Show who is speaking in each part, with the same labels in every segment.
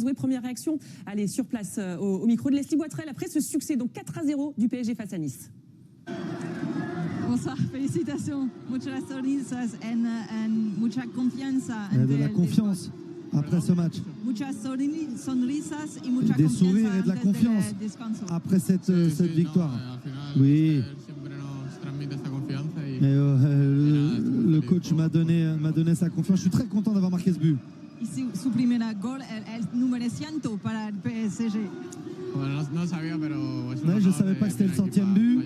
Speaker 1: Charles, oui, première réaction. Allez, sur place, au micro de Leslie Boitrel, après ce succès, donc 4-0 du PSG face à Nice.
Speaker 2: Bonsoir, félicitations. Muchas sonrisas and mucha confianza.
Speaker 3: De la confiance après ce match.
Speaker 2: Muchas sonrisas y mucha
Speaker 3: Des
Speaker 2: confianza
Speaker 3: sourires et de la
Speaker 2: antes del
Speaker 3: confiance
Speaker 2: descanso.
Speaker 3: après cette victoire. Oui. Le coach m'a donné sa confiance. Je suis très content d'avoir marqué ce but.
Speaker 2: Y su primer gol, el número 100 para el PSG.
Speaker 3: Ouais, je ne savais pas que c'était le 100e but.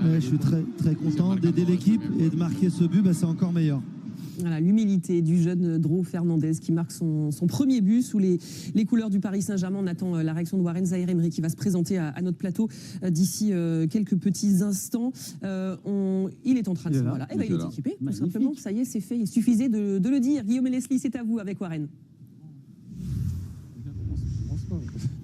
Speaker 3: Ouais, je suis très, très content d'aider l'équipe et de marquer ce but, c'est encore meilleur.
Speaker 1: Voilà, l'humilité du jeune Dro Fernandez qui marque son premier but sous les couleurs du Paris Saint-Germain. On attend la réaction de Warren Zaïre-Emery qui va se présenter à notre plateau d'ici quelques petits instants. Il est en train de se... Voilà. Il est équipé, tout simplement. Ça y est, c'est fait. Il suffisait de le dire. Guillaume et Leslie, c'est à vous avec Warren.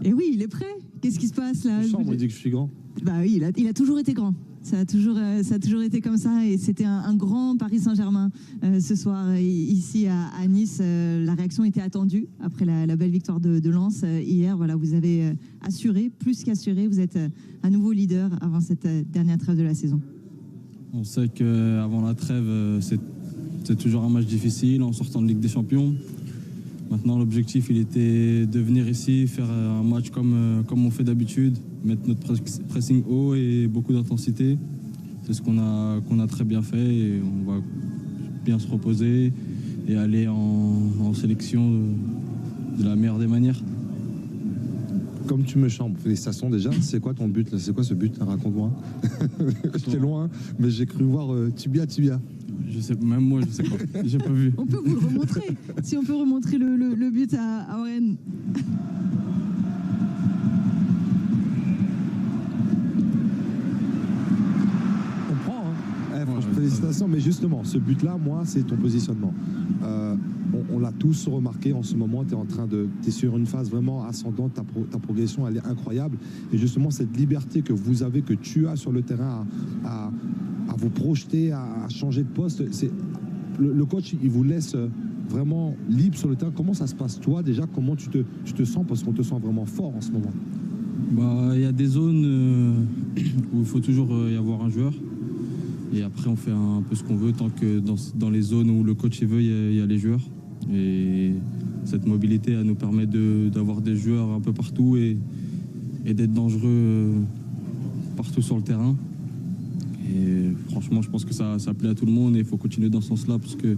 Speaker 2: Et oui, il est prêt. Qu'est-ce qui se passe là?
Speaker 4: Il dit que je suis grand.
Speaker 2: Bah oui, il a toujours été grand. Ça a toujours été comme ça et c'était un grand Paris Saint-Germain ce soir ici à Nice. La réaction était attendue après la belle victoire de Lens hier. Voilà, vous avez assuré, plus qu'assuré, vous êtes à nouveau leader avant cette dernière trêve de la saison.
Speaker 5: On sait qu'avant la trêve, c'est toujours un match difficile en sortant de Ligue des Champions. Maintenant, l'objectif, il était de venir ici, faire un match comme on fait d'habitude, mettre notre pressing haut et beaucoup d'intensité. C'est ce qu'on a très bien fait et on va bien se reposer et aller en sélection de la meilleure des manières.
Speaker 4: Comme tu me chambres, félicitations déjà. C'est quoi ton but là? C'est quoi ce but? Raconte-moi. J'étais loin, mais j'ai cru voir tibia.
Speaker 5: Je sais, même moi, je sais pas. J'ai pas vu.
Speaker 2: On peut vous le remontrer. Si on peut remontrer le but à Oren.
Speaker 4: On prend, hein. Franchement, félicitations. Mais justement, ce but-là, moi, c'est ton positionnement. On l'a tous remarqué en ce moment. Tu es sur une phase vraiment ascendante. Ta progression, elle est incroyable. Et justement, cette liberté que vous avez, que tu as sur le terrain à vous projeter, à changer de poste. Le coach, il vous laisse vraiment libre sur le terrain. Comment ça se passe, toi, déjà? Comment tu te sens? Parce qu'on te sent vraiment fort en ce moment.
Speaker 5: Il y a des zones où il faut toujours y avoir un joueur. Et après, on fait un peu ce qu'on veut tant que dans les zones où le coach veut, il y a les joueurs. Et cette mobilité, elle nous permet d'avoir des joueurs un peu partout et d'être dangereux partout sur le terrain. Et franchement, je pense que ça plaît à tout le monde et il faut continuer dans ce sens-là parce que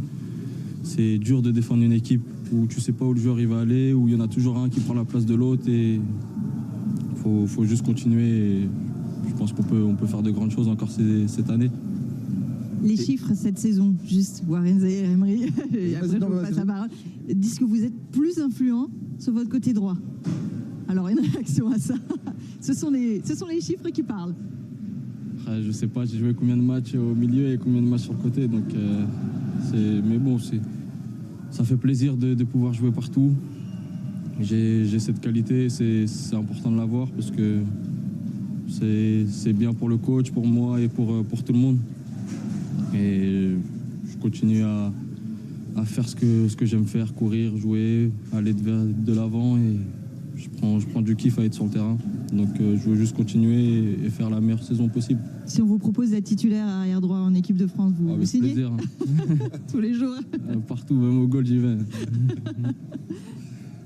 Speaker 5: c'est dur de défendre une équipe où tu sais pas où le joueur il va aller, où il y en a toujours un qui prend la place de l'autre et il faut juste continuer. Et je pense qu'on peut faire de grandes choses encore cette année.
Speaker 2: Les chiffres cette saison, juste Warren Zaïre-Emery, et après je vous passe la parole, disent que vous êtes plus influent sur votre côté droit. Alors une réaction à ça. Ce sont les chiffres qui parlent.
Speaker 5: Je sais pas, j'ai joué combien de matchs au milieu et combien de matchs sur le côté, donc mais bon, ça fait plaisir de pouvoir jouer partout. J'ai cette qualité, c'est important de l'avoir parce que c'est bien pour le coach, pour moi et pour tout le monde. Et je continue à faire ce que j'aime faire, courir, jouer, aller de l'avant et je prends du kiff à être sur le terrain. Donc je veux juste continuer et faire la meilleure saison possible.
Speaker 2: Si on vous propose d'être titulaire arrière droit en équipe de France, vous signez?
Speaker 5: Plaisir.
Speaker 2: Tous les jours.
Speaker 5: Partout, même au goal, j'y vais.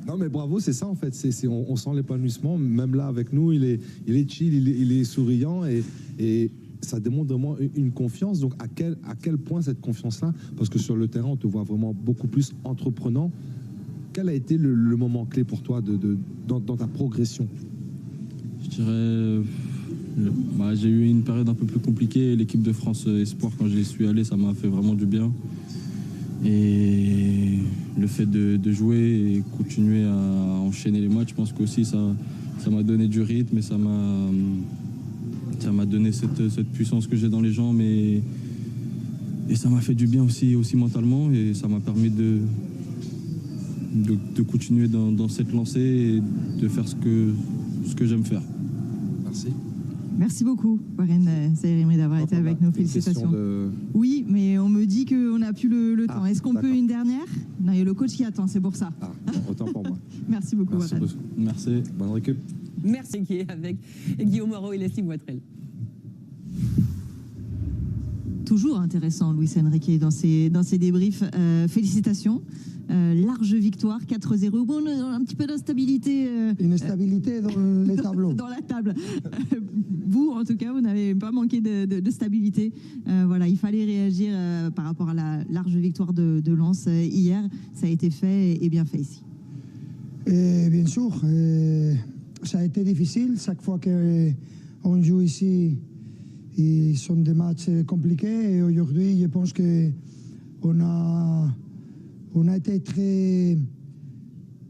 Speaker 4: Non mais bravo, c'est ça en fait. On sent l'épanouissement. Même là avec nous, il est chill, il est souriant et ça démontre vraiment une confiance. Donc à quel point cette confiance-là? Parce que sur le terrain, on te voit vraiment beaucoup plus entreprenant. Quel a été le moment clé pour toi dans ta progression?
Speaker 5: Je dirais, j'ai eu une période un peu plus compliquée. L'équipe de France Espoir, quand j'y suis allé, ça m'a fait vraiment du bien. Et le fait de jouer et continuer à enchaîner les matchs, je pense qu'aussi ça m'a donné du rythme et ça m'a donné cette puissance que j'ai dans les jambes. Et ça m'a fait du bien aussi mentalement et ça m'a permis de continuer dans cette lancée et de faire ce que j'aime faire.
Speaker 4: Merci.
Speaker 2: Merci beaucoup, Warren Zaïre-Emery, d'avoir été avec nous. Félicitations. Oui, mais on me dit qu'on n'a plus le temps. Est-ce qu'on peut une dernière? Non, il y a le coach qui attend, c'est pour ça.
Speaker 4: Autant pour moi.
Speaker 2: Merci beaucoup,
Speaker 4: Merci
Speaker 2: Warren.
Speaker 4: beaucoup.
Speaker 5: Merci.
Speaker 4: Bonne récup.
Speaker 1: Merci qui est avec Guillaume Moreau et Leslie Boitrel.
Speaker 2: Toujours intéressant, Luis Enrique, dans ses débriefs. Félicitations. Large victoire, 4-0. Bon, un petit peu d'instabilité.
Speaker 6: Une stabilité dans les tableaux.
Speaker 2: Dans la table. Vous, en tout cas, vous n'avez pas manqué de stabilité. Voilà, il fallait réagir par rapport à la large victoire de Lens hier. Ça a été fait et bien fait ici.
Speaker 6: Et bien sûr, ça a été difficile. Chaque fois qu'on joue ici, ils sont des matchs compliqués. Et aujourd'hui, je pense qu'on a été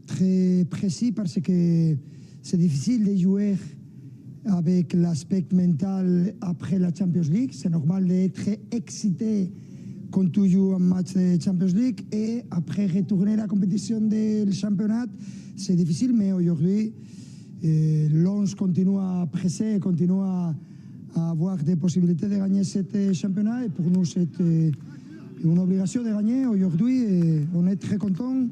Speaker 6: très précis parce que c'est difficile de jouer avec l'aspect mental après la Champions League. C'est normal d'être excité quand tu joues un match de Champions League et après retourner à la compétition du championnat. C'est difficile, mais aujourd'hui, Lens continue à presser, continue à avoir des possibilités de gagner ce championnat. Et pour nous, c'est une obligation de gagner aujourd'hui. On est très contents.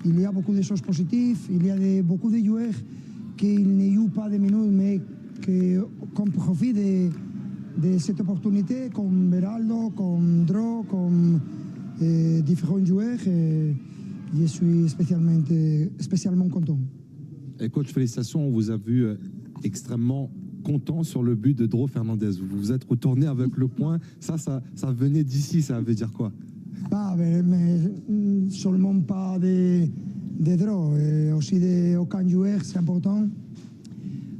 Speaker 6: Il y a beaucoup de choses positives. Il y a beaucoup de joueurs qui ne jouent pas de minutes, mais qu'on profite de cette opportunité, comme Beraldo, comme Dro, comme différents joueurs. Je suis spécialement content.
Speaker 4: Et coach, félicitations, on vous a vu extrêmement content sur le but de Dro Fernandez. Vous vous êtes retourné avec le point. Ça venait d'ici, ça veut dire quoi?
Speaker 6: Pas, mais seulement pas de Dro, aussi d'aucun joueur, c'est important.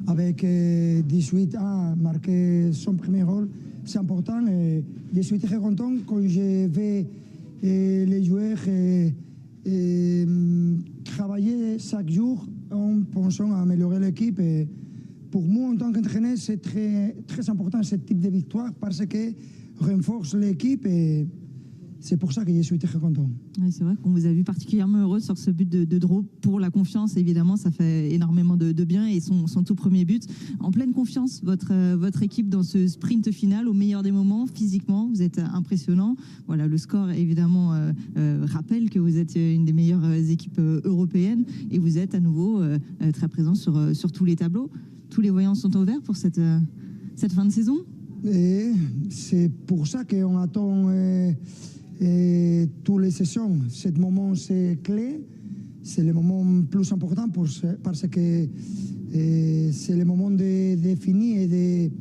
Speaker 6: Avec 18 ans, marquer son premier rôle, c'est important. Et je suis très content quand je vais les joueurs travailler chaque jour en pensant à améliorer l'équipe. Et pour moi, en tant qu'entraîneur, c'est très important ce type de victoire parce que renforce l'équipe et c'est pour ça que je suis très content.
Speaker 2: Oui, c'est vrai qu'on vous a vu particulièrement heureux sur ce but de Dro pour la confiance. Évidemment, ça fait énormément de bien et son tout premier but. En pleine confiance, votre équipe dans ce sprint final au meilleur des moments, physiquement, vous êtes impressionnant. Voilà, le score évidemment rappelle que vous êtes une des meilleures équipes européennes et vous êtes à nouveau très présent sur tous les tableaux. Tous les voyants sont au vert pour cette fin de saison.
Speaker 6: Et c'est pour ça qu'on attend toutes les saisons. Ce moment, c'est clé. C'est le moment plus important parce que c'est le moment de définir et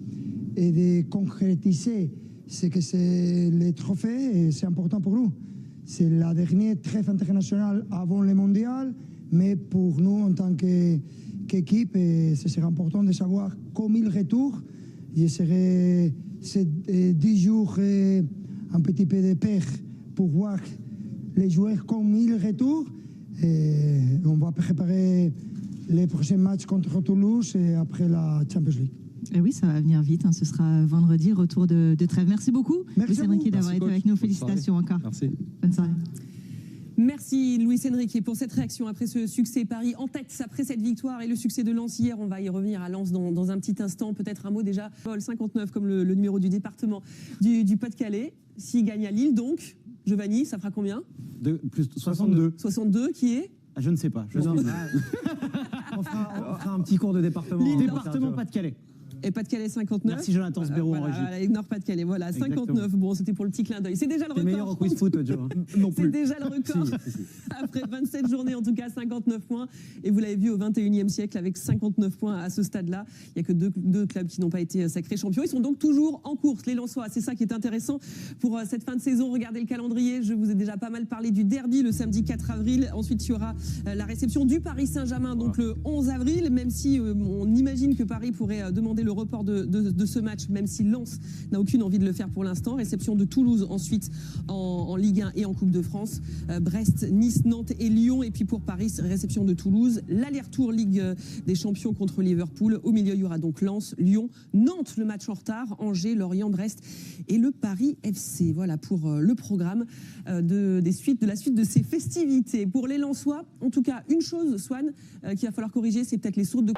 Speaker 6: de concrétiser ce que c'est le trophée. Et c'est important pour nous. C'est la dernière trêve internationale avant le mondial, mais pour nous, en tant qu'équipe, ce serait important de savoir comment il retourne. Je serai ces 10 jours un petit peu de paix pour voir les joueurs comme ils retournent. On va préparer les prochains matchs contre Toulouse et après la Champions League.
Speaker 2: Et oui, ça va venir vite. Ce sera vendredi, retour de trêve. Merci beaucoup, Luis Enrique, d'avoir été avec nous. Félicitations encore.
Speaker 4: Merci.
Speaker 2: Bonne soirée.
Speaker 1: Merci Luis Enrique pour cette réaction après ce succès. Paris en tête après cette victoire et le succès de Lens hier. On va y revenir à Lens dans un petit instant. Peut-être un mot déjà. Vol 59 comme le numéro du département du Pas-de-Calais. S'il gagne à Lille donc, Giovanni, ça fera combien?
Speaker 7: Plus 62.
Speaker 1: 62 qui est
Speaker 7: Je ne sais pas. On fera un petit cours de département.
Speaker 1: Département
Speaker 7: Pas-de-Calais.
Speaker 1: Et Pas-de-Calais 59.
Speaker 7: Merci Jonathan Sbérou en régie.
Speaker 1: Voilà, Nord-Pas-de-Calais, voilà, 59. Bon, c'était pour le petit clin d'œil. C'est déjà le record.
Speaker 7: T'es meilleur au quiz foot, Joe.
Speaker 1: Non plus. C'est déjà le record. Si. Après 27 journées, en tout cas, 59 points. Et vous l'avez vu au 21e siècle, avec 59 points à ce stade-là. Il n'y a que deux clubs qui n'ont pas été sacrés champions. Ils sont donc toujours en course, les Lensois. C'est ça qui est intéressant pour cette fin de saison. Regardez le calendrier. Je vous ai déjà pas mal parlé du derby le samedi 4 avril. Ensuite, il y aura la réception du Paris Saint-Germain, donc le 11 avril. Même si on imagine que Paris pourrait demander le report de ce match, même si Lens n'a aucune envie de le faire pour l'instant. Réception de Toulouse ensuite en Ligue 1 et en Coupe de France. Brest, Nice, Nantes et Lyon. Et puis pour Paris, réception de Toulouse. L'aller-retour Ligue des Champions contre Liverpool. Au milieu, il y aura donc Lens, Lyon, Nantes, le match en retard, Angers, Lorient, Brest et le Paris FC. Voilà pour le programme de la suite de ces festivités. Pour les Lensois, en tout cas, une chose, Swan, qu'il va falloir corriger, c'est peut-être les sourdes de...